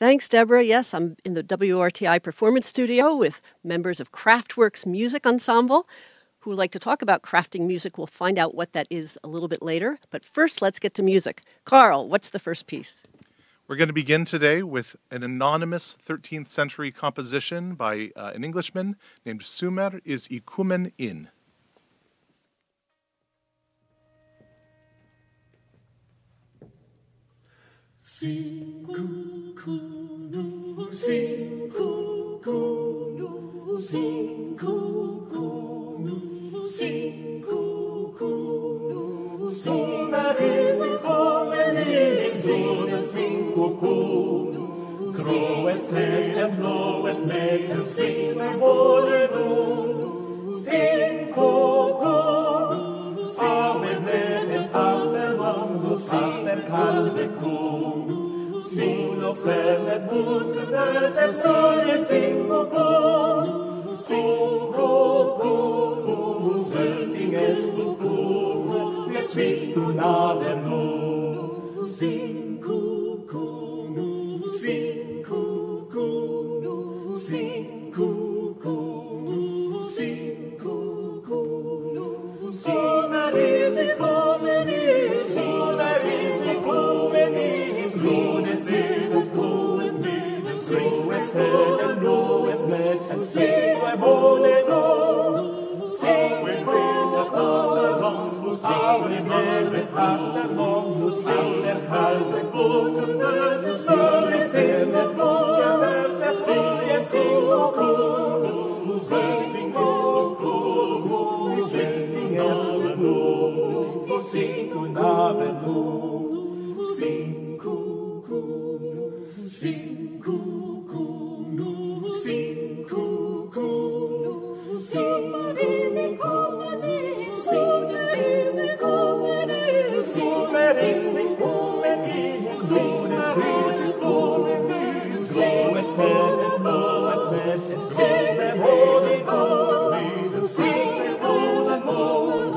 Thanks, Deborah. Yes, I'm in the WRTI Performance Studio with members of Kraftworks Music Ensemble who would like to talk about crafting music. We'll find out what that is a little bit later. But first, let's get to music. Carl, what's the first piece? We're going to begin today with an anonymous 13th century composition by an Englishman named Sumer is icumen in. Sing cuckoo, sing cuckoo, sing cuckoo, sing cuckoo, Sumer is icumen in, sing cuckoo, groweth head and bloweth meg, and sing my volerum, sing cuckoo, sing med and allemang, sing der kalve kung, sing och främmet bundnet, and sing cuckoo, sing cuckoo, sing es cuckoo, les victum navenum, sing cuckoo, sing cuckoo, sing cuckoo, sing cuckoo, Sumer is icumen in, Sumer is icumen in, groweth seed and groweth mead, and groweth head and groweth met, and sing my volerum, sing with Cortlandt, sing with med and afterlong, sing der kalve boken, and sing is him and boken, and sing yes sing cuckoo, sing cuckoo, sing yes cuckoo, sing to navenum, sing cuckoo, sing cuckoo, sing cuckoo, Sumer is icumen in, Sumer is icumen in, Sumer is icumen in, Sumer is icumen in, groweth head and groweth med, and sing the holy God, sing the golden God,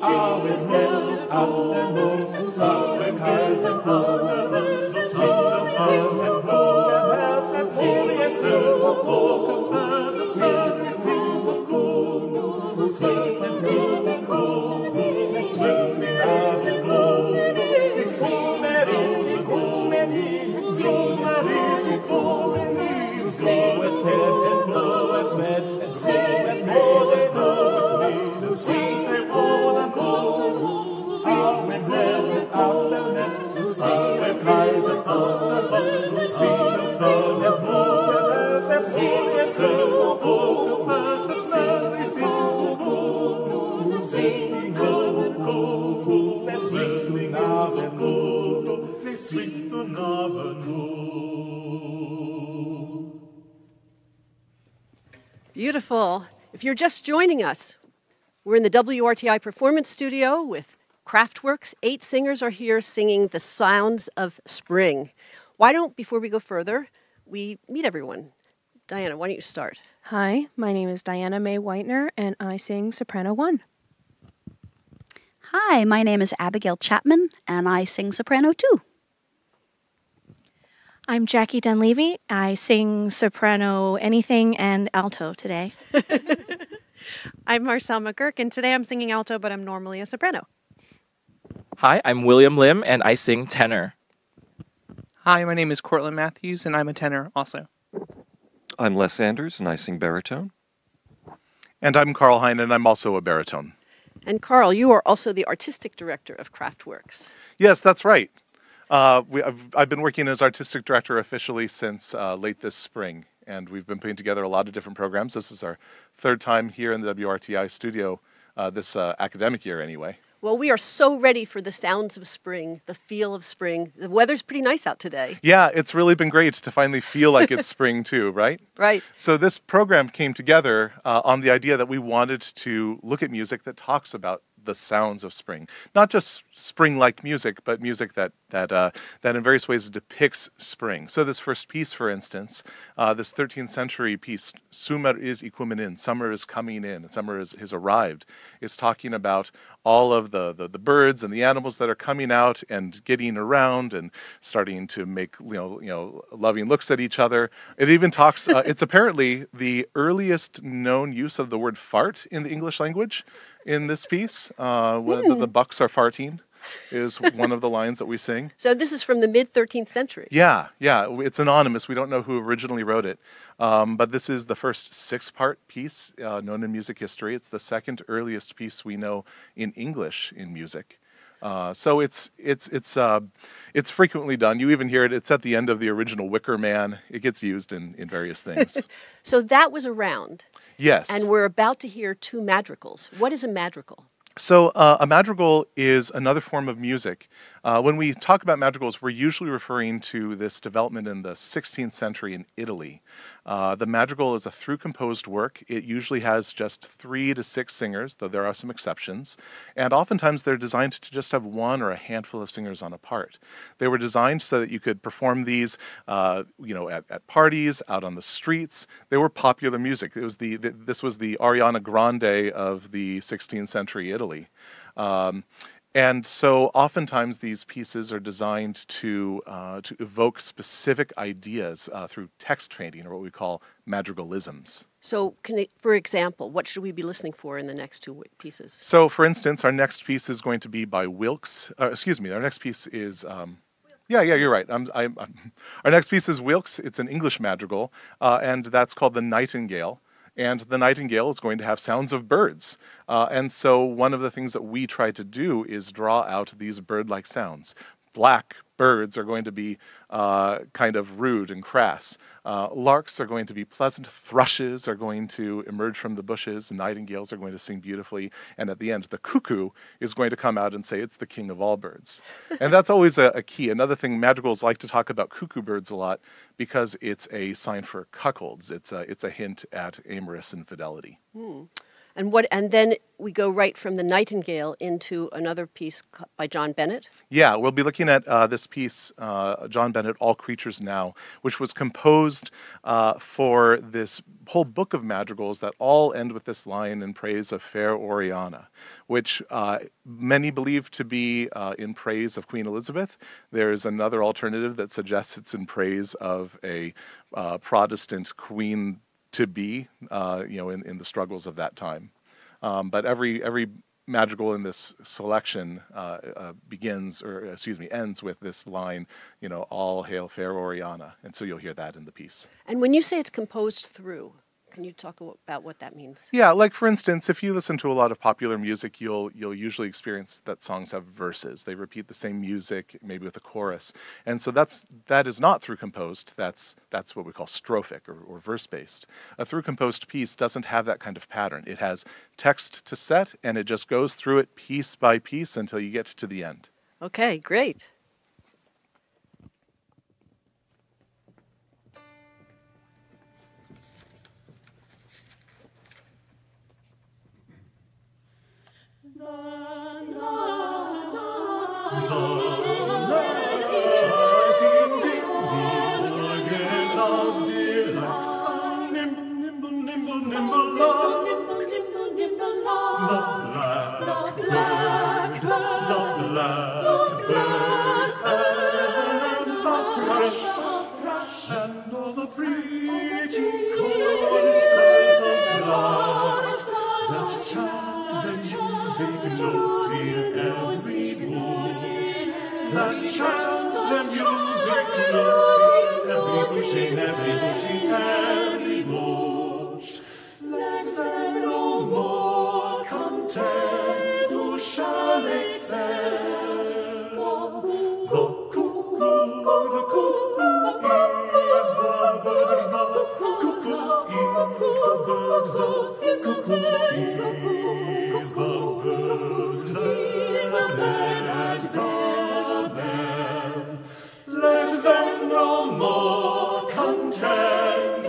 avec head allemang, avec head and allemang, sing the stem and golden head, and sing the stem of golden head, sing the stem of golden, sing the golden God, sing the golden God, Sumer is icumen in, Sumer is icumen in, groweth head and groweth med, and sing the holy God, sing the golden God, avec head and allemang, avec head and allemang, sing the stem of golden head, and sing the stem of golden, sing the stem of golden, sing golden God, les victum navenum, les victum navenum. Beautiful. If you're just joining us, we're in the WRTI Performance Studio with Kraftworks. 8 singers are here singing the sounds of spring. Why don't, before we go further, we meet everyone? Diana, why don't you start? Hi, my name is Diana Mae Whitener, and I sing Soprano 1. Hi, my name is Abigail Chapman, and I sing Soprano 2. I'm Jackie Dunleavy. I sing soprano anything and alto today. I'm Marcelle McGuirk, and today I'm singing alto, but I'm normally a soprano. Hi, I'm William Lim, and I sing tenor. Hi, my name is Cortlandt Matthews, and I'm a tenor also. I'm Les Anders, and I sing baritone. And I'm Carl Hein, and I'm also a baritone. And Carl, you are also the artistic director of Kraftworks. Yes, that's right. I've been working as artistic director officially since late this spring, and we've been putting together a lot of different programs. This is our 3rd time here in the WRTI studio this academic year anyway. Well, we are so ready for the sounds of spring, the feel of spring. The weather's pretty nice out today. Yeah, it's really been great to finally feel like it's spring too, right? Right. So this program came together on the idea that we wanted to look at music that talks about the sounds of spring. Not just spring-like music, but music that in various ways depicts spring. So this first piece, for instance, this 13th century piece, Summer is icumen in, summer is coming in, summer has arrived, is talking about all of the birds and the animals that are coming out and getting around and starting to make loving looks at each other. It even talks. It's apparently the earliest known use of the word fart in the English language in this piece. When the bucks are farting is one of the lines that we sing. So this is from the mid-13th century. Yeah. It's anonymous. We don't know who originally wrote it. But this is the first 6-part piece known in music history. It's the second earliest piece we know in English in music. So it's frequently done. You even hear it. It's at the end of the original Wicker Man. It gets used in various things. So that was around. Yes. And we're about to hear 2 madrigals. What is a madrigal? So a madrigal is another form of music. When we talk about madrigals, we're usually referring to this development in the 16th century in Italy. The madrigal is a through-composed work. It usually has just 3 to 6 singers, though there are some exceptions. And oftentimes they're designed to just have 1 or a handful of singers on a part. They were designed so that you could perform these, at parties, out on the streets. They were popular music. It was this was the Ariana Grande of the 16th century Italy. And so oftentimes these pieces are designed to evoke specific ideas through text painting, or what we call madrigalisms. So, for example, what should we be listening for in the next 2 pieces? So, for instance, our next piece is going to be by Weelkes. Our next piece is... you're right. Our next piece is Weelkes. It's an English madrigal, and that's called the Nightengale. And the Nightengale is going to have sounds of birds. And so one of the things that we try to do is draw out these bird-like sounds. Black birds are going to be kind of rude and crass. Larks are going to be pleasant. Thrushes are going to emerge from the bushes. Nightingales are going to sing beautifully. And at the end, the cuckoo is going to come out and say, it's the king of all birds. And that's always a key. Another thing, madrigals like to talk about cuckoo birds a lot because it's a sign for cuckolds. It's a hint at amorous infidelity. And then we go right from the Nightingale into another piece by John Bennett? Yeah, we'll be looking at this piece, John Bennett, All Creatures Now, which was composed for this whole book of madrigals that all end with this line in praise of fair Oriana, which many believe to be in praise of Queen Elizabeth. There's another alternative that suggests it's in praise of a Protestant queen to be, in the struggles of that time. But every madrigal in this selection ends with this line, all hail fair Oriana. And so you'll hear that in the piece. And when you say it's composed through, can you talk about what that means? Yeah, like for instance, if you listen to a lot of popular music, you'll usually experience that songs have verses. They repeat the same music, maybe with a chorus. And so that is not through composed. That's what we call strophic or verse-based. A through composed piece doesn't have that kind of pattern. It has text to set, and it just goes through it piece by piece until you get to the end. Okay, great. And all the pretty choristers of love that chant the music notes in every bush, that chant the music notes in every bush, in every bush. Let them no more content who shall excel. The cuckoo is the bird, the cuckoo is the bird, the cuckoo is the bird that bears the bell. Let them no more contend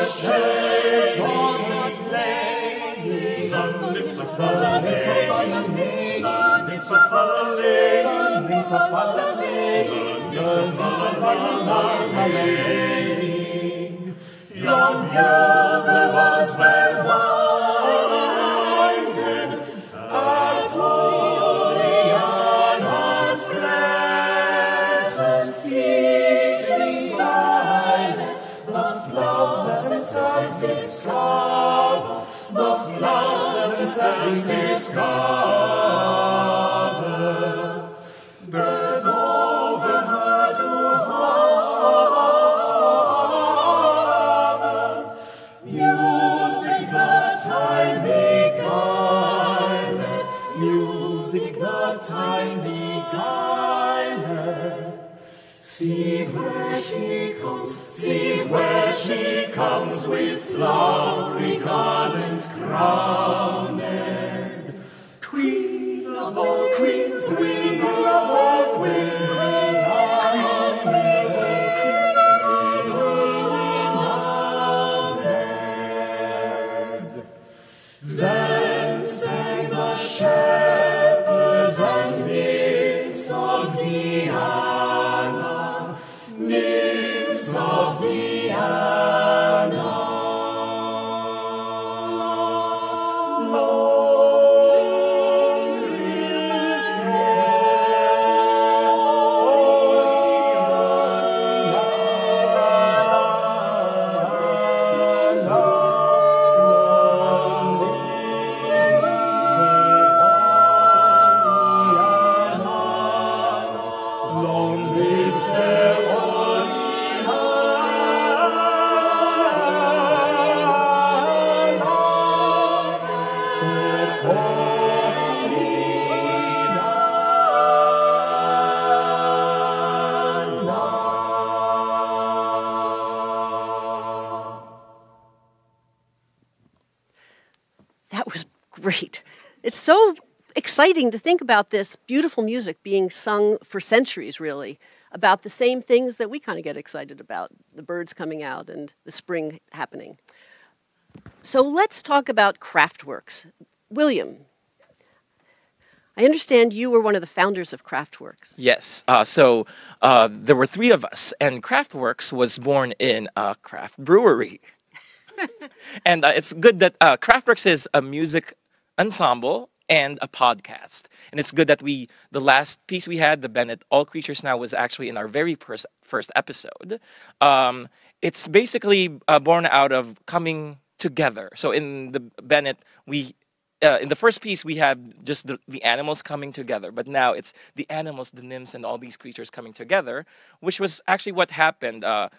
shades waters playing, the nymphs of the nymphs of the nymphs of the nymphs of the young bugle was well winded at Oriana's presence, each silence, the flowers themselves discover, the flowers themselves discover, birds overheard to hover, music the time beguileth, music the time beguileth. See where she comes with flowery garlands crowned. Queen of all queens, queen of all queens, then sang the shepherds and nymphs of Diana, nymphs of Diana. Long live That was great. It's so exciting to think about this beautiful music being sung for centuries, really, about the same things that we kind of get excited about, the birds coming out and the spring happening. So let's talk about Kraftworks. William, I understand you were one of the founders of Kraftworks. Yes. There were three of us, and Kraftworks was born in a craft brewery. And it's good that Kraftworks is a music ensemble and a podcast. And it's good that the last piece we had, the Bennett, All Creatures Now, was actually in our very first episode. It's basically born out of coming together. So in the Bennett, in the first piece, we have just the animals coming together. But now it's the animals, the nymphs, and all these creatures coming together, which was actually what happened. There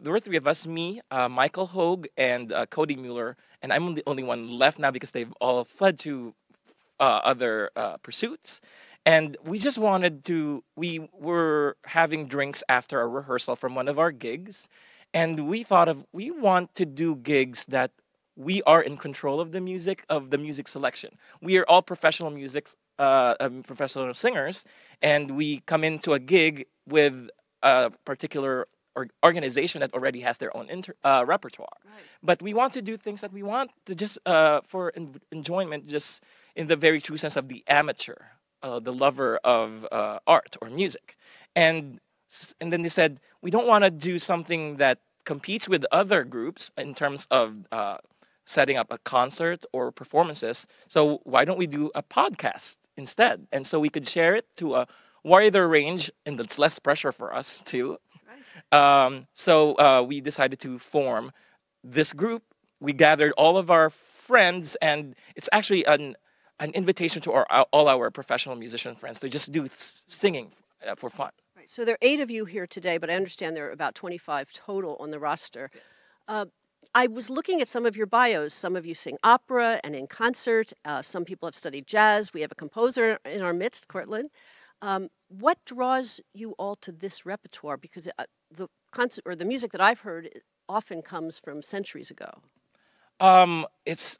were three of us, me, Michael Hogue, and Cody Mueller. And I'm the only one left now because they've all fled to other pursuits. And we just we were having drinks after a rehearsal from one of our gigs. And we want to do gigs that we are in control of the music selection. We are all professional professional singers, and we come into a gig with a particular organization that already has their own repertoire. Right. But we want to do things that we want to just for enjoyment, just in the very true sense of the amateur, the lover of art or music. And then they said, we don't want to do something that competes with other groups in terms of setting up a concert or performances. So why don't we do a podcast instead? And so we could share it to a wider range, and that's less pressure for us too. Right. So we decided to form this group. We gathered all of our friends, and it's actually an invitation to all our professional musician friends to just do singing for fun. Right. So there are 8 of you here today, but I understand there are about 25 total on the roster. Yes. I was looking at some of your bios. Some of you sing opera and in concert. Some people have studied jazz. We have a composer in our midst, Cortlandt. What draws you all to this repertoire? Because the concert or the music that I've heard often comes from centuries ago.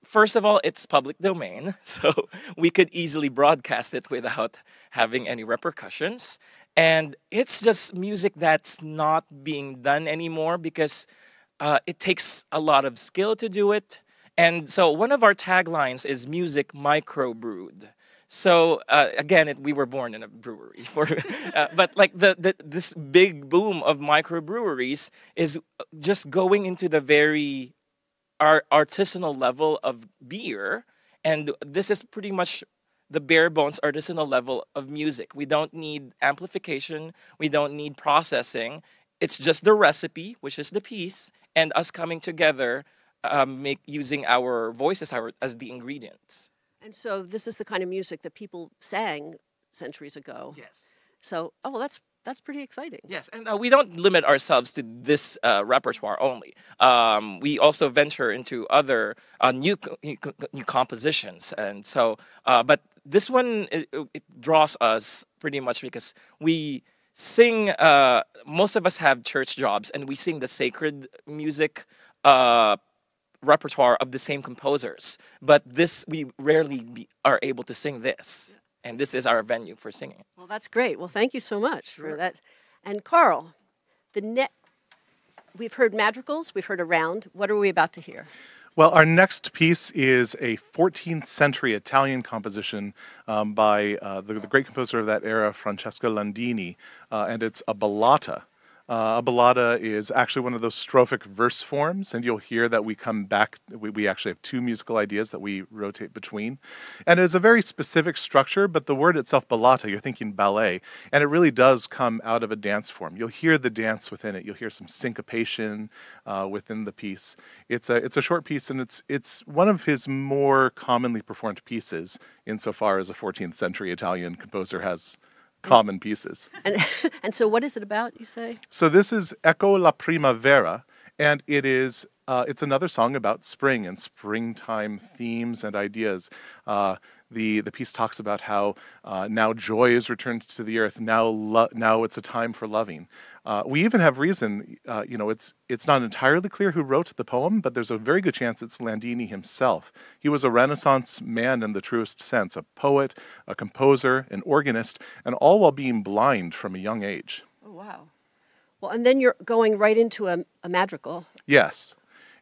First of all, it's public domain, so we could easily broadcast it without having any repercussions. And it's just music that's not being done anymore because it takes a lot of skill to do it. And so one of our taglines is music microbrewed. So again, we were born in a brewery, but like this big boom of microbreweries is just going into the very artisanal level of beer, and this is pretty much the bare bones artisanal level of music. We don't need amplification, we don't need processing. It's just the recipe, which is the piece, and us coming together, using our voices as the ingredients. And so this is the kind of music that people sang centuries ago. Yes. So, oh, well, that's pretty exciting. Yes, and we don't limit ourselves to this repertoire only. We also venture into other new compositions, and so. But this one it draws us pretty much because we sing. Most of us have church jobs, and we sing the sacred music repertoire of the same composers, but this we rarely are able to sing this, and this is our venue for singing. Well, that's great. Well, thank you so much for that. And Carl, we've heard madrigals, we've heard a round. What are we about to hear? Well, our next piece is a 14th century Italian composition by the great composer of that era, Francesco Landini, and it's a ballata. A ballata is actually one of those strophic verse forms, and you'll hear that we come back. We actually have two musical ideas that we rotate between. And it is a very specific structure, but the word itself, ballata, you're thinking ballet, and it really does come out of a dance form. You'll hear the dance within it. You'll hear some syncopation within the piece. It's a short piece, and it's one of his more commonly performed pieces insofar as a 14th century Italian composer has common pieces. And so what is it about, you say? So this is Ecco la primavera, and it's another song about spring and springtime themes and ideas. The piece talks about how now joy is returned to the earth. Now it's a time for loving. We even have reason. It's not entirely clear who wrote the poem, but there's a very good chance it's Landini himself. He was a Renaissance man in the truest sense, a poet, a composer, an organist, and all while being blind from a young age. Oh, wow. Well, and then you're going right into a madrigal. Yes.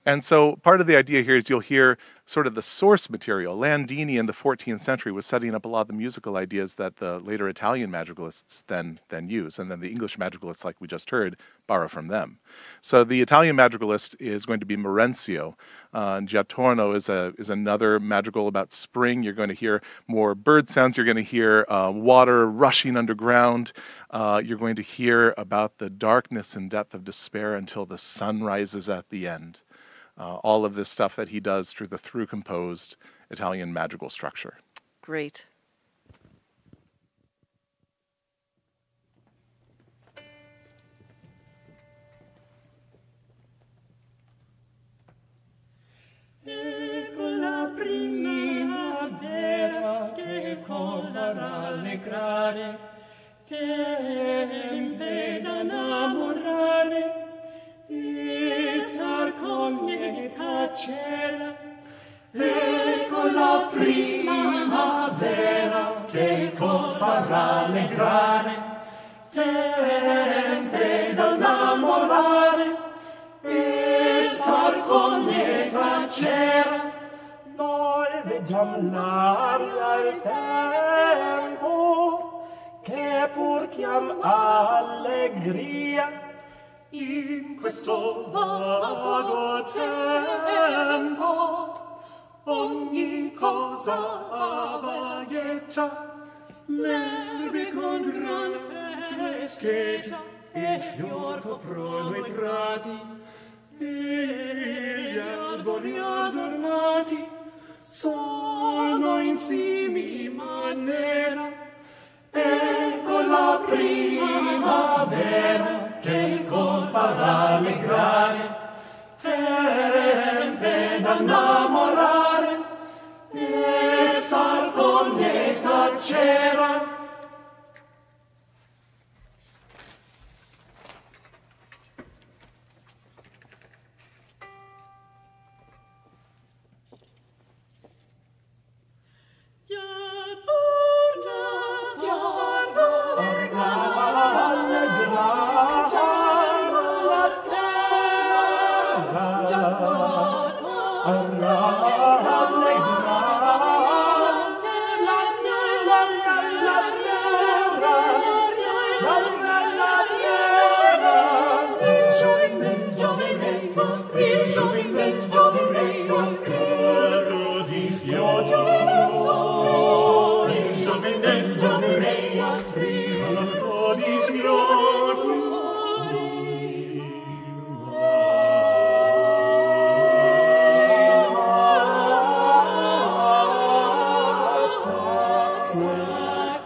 And so part of the idea here is you'll hear sort of the source material. Landini in the 14th century was setting up a lot of the musical ideas that the later Italian madrigalists then use, and then the English madrigalists, like we just heard, borrow from them. So the Italian madrigalist is going to be Marenzio, and Torna is another madrigal about spring. You're going to hear more bird sounds. You're going to hear water rushing underground. You're going to hear about the darkness and depth of despair until the sun rises at the end. All of this stuff that he does through the through-composed Italian madrigal structure. Great. Ecco la primavera che cor fa rallegrare, tempe da innamorare, e star con lieta cera. Ecco la primavera che cor fa rallegrare, tempe da innamorare, e star con lieta cera. Noi vediam l'aria e il tempo che pur chiam allegria. In questo vago tempo ogni cosa vagheggia, l'erbe con gran frescheggia, e fior coprono i prati, e gli albori adornati sono in simili maniera. Ecco la primavera che cor fa rallegrare, tempe da innamorare, e star con lieta cera.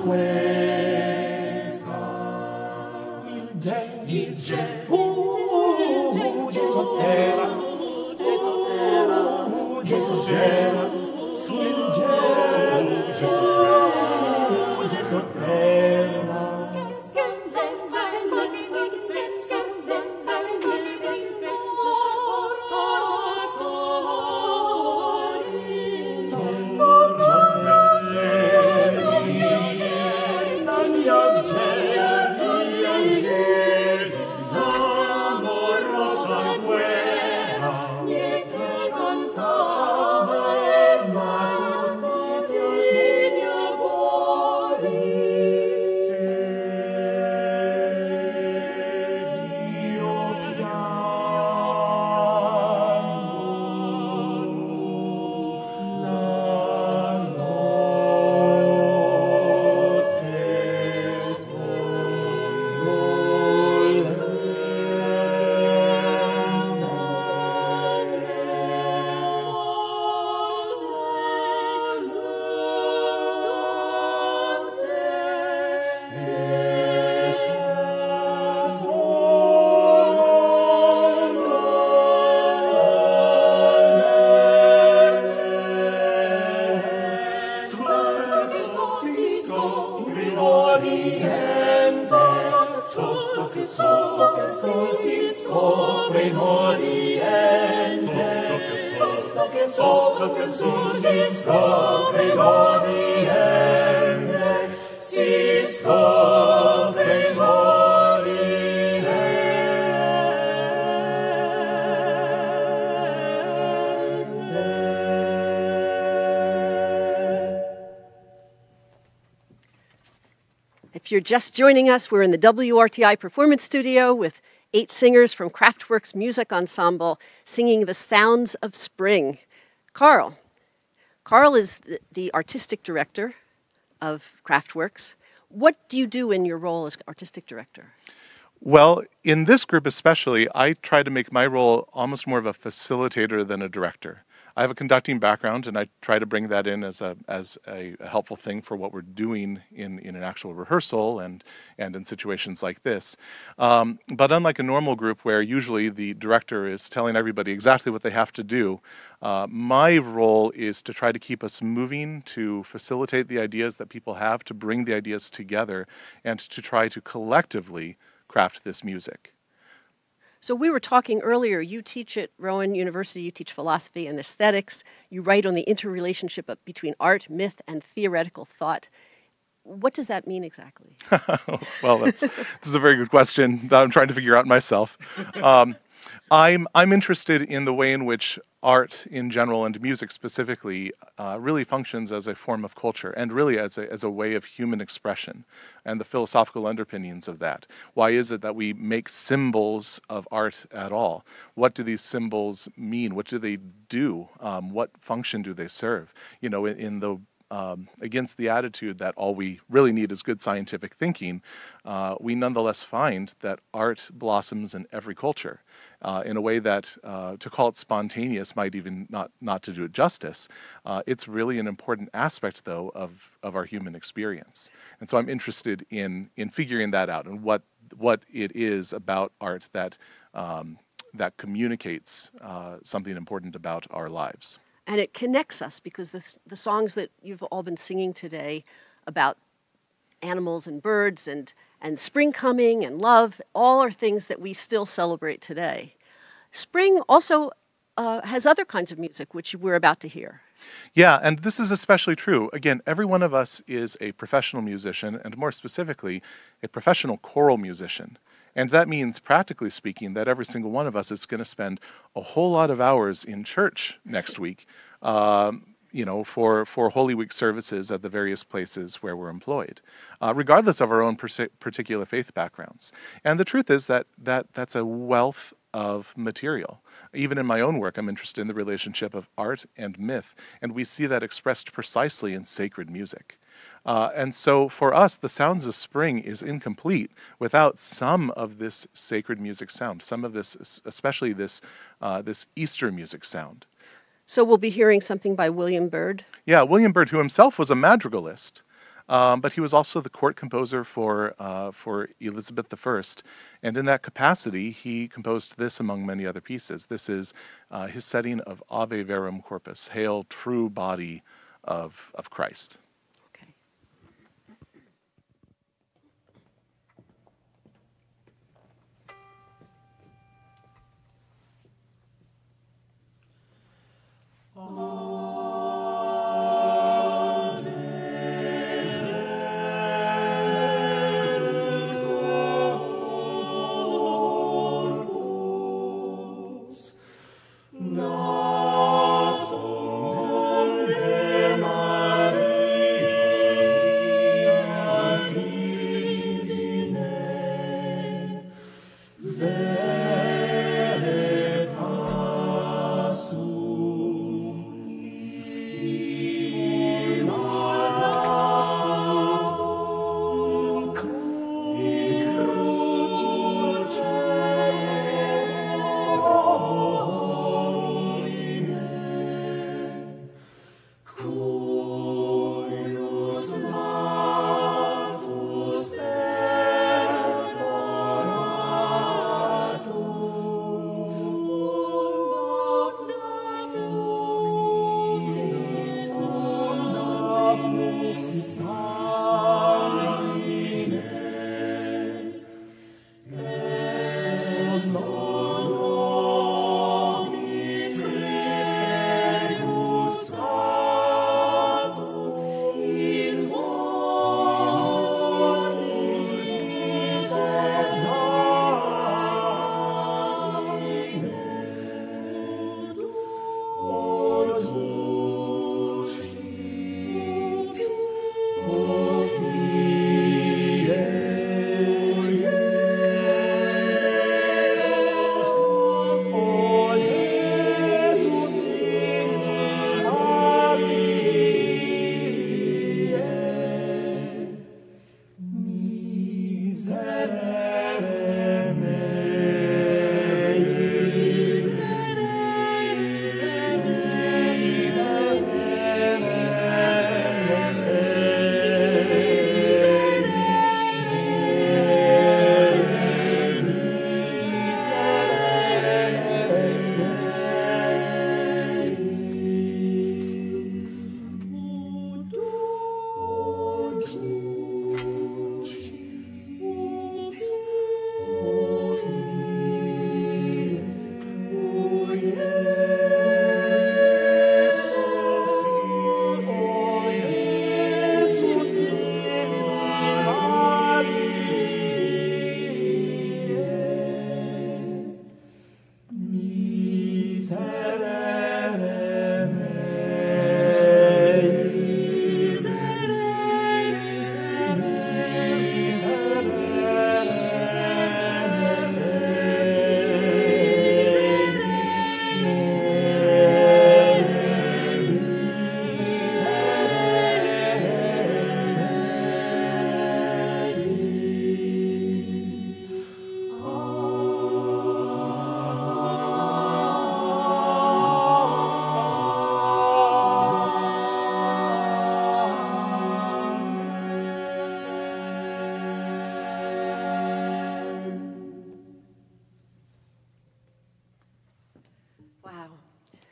acquesa. Il gel fugge sotterra, fugge sotterra, fugge sotterra. If you're just joining us, we're in the WRTI Performance Studio with 8 singers from Kraftworks Music Ensemble singing the sounds of spring. Carl is the artistic director of Kraftworks. What do you do in your role as artistic director? Well, in this group especially, I try to make my role almost more of a facilitator than a director. I have a conducting background, and I try to bring that in as a helpful thing for what we're doing in an actual rehearsal and in situations like this. But unlike a normal group where usually the director is telling everybody exactly what they have to do, my role is to try to keep us moving, to facilitate the ideas that people have, to bring the ideas together, and to try to collectively craft this music. So we were talking earlier, you teach at Rowan University, you teach philosophy and aesthetics, you write on the interrelationship between art, myth, and theoretical thought. What does that mean exactly? Well, this is a very good question that I'm trying to figure out myself. I'm interested in the way in which art in general and music specifically really functions as a form of culture and really as a way of human expression and the philosophical underpinnings of that. Why is it that we make symbols of art at all? What do these symbols mean? What do they do? What function do they serve? You know, against the attitude that all we really need is good scientific thinking, we nonetheless find that art blossoms in every culture in a way that to call it spontaneous might even not to do it justice. It's really an important aspect, though, of our human experience. And so I'm interested in figuring that out and what it is about art that communicates something important about our lives. And it connects us because the songs that you've all been singing today about animals and birds and spring coming and love, all are things that we still celebrate today. Spring also has other kinds of music, which we're about to hear. Yeah, and this is especially true. Again, every one of us is a professional musician, and more specifically, a professional choral musician. And that means, practically speaking, that every single one of us is going to spend a whole lot of hours in church next week, for Holy Week services at the various places where we're employed, regardless of our own particular faith backgrounds. And the truth is that's a wealth of material. Even in my own work, I'm interested in the relationship of art and myth, and we see that expressed precisely in sacred music. And so for us, the sounds of spring is incomplete without some of this sacred music sound, some of this, especially this Easter music sound. So we'll be hearing something by William Byrd? Yeah, William Byrd, who himself was a madrigalist. but he was also the court composer for Elizabeth I. And in that capacity, he composed this among many other pieces. This is his setting of Ave Verum Corpus, Hail, True Body of Christ. Okay.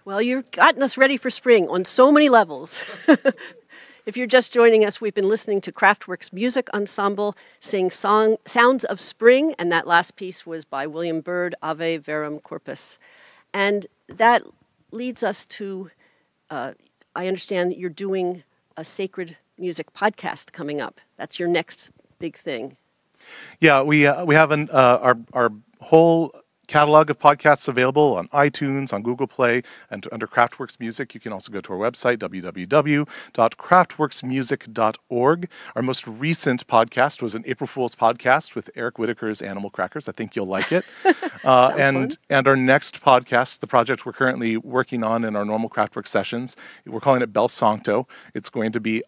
Well, you've gotten us ready for spring on so many levels. If you're just joining us, we've been listening to Kraftworks Music Ensemble sing Sounds of Spring, and that last piece was by William Byrd, Ave Verum Corpus. And that leads us to, I understand you're doing a sacred music podcast coming up. That's your next big thing. Yeah, we have our whole catalog of podcasts available on iTunes, on Google Play, and under Kraftworks Music. You can also go to our website, www.kraftworksmusic.org. Our most recent podcast was an April Fool's podcast with Eric Whitaker's Animal Crackers. I think you'll like it. And our next podcast, the project we're currently working on in our normal Kraftworks sessions, we're calling it Bel Sancto. It's going to be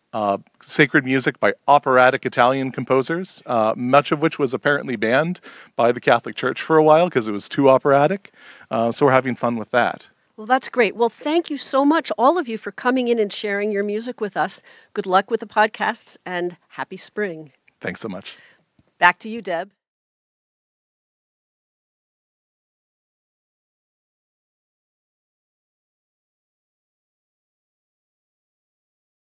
sacred music by operatic Italian composers, much of which was apparently banned by the Catholic Church for a while because it was too operatic. So we're having fun with that. Well, that's great. Well, thank you so much, all of you, for coming in and sharing your music with us. Good luck with the podcasts and happy spring. Thanks so much. Back to you, Deb.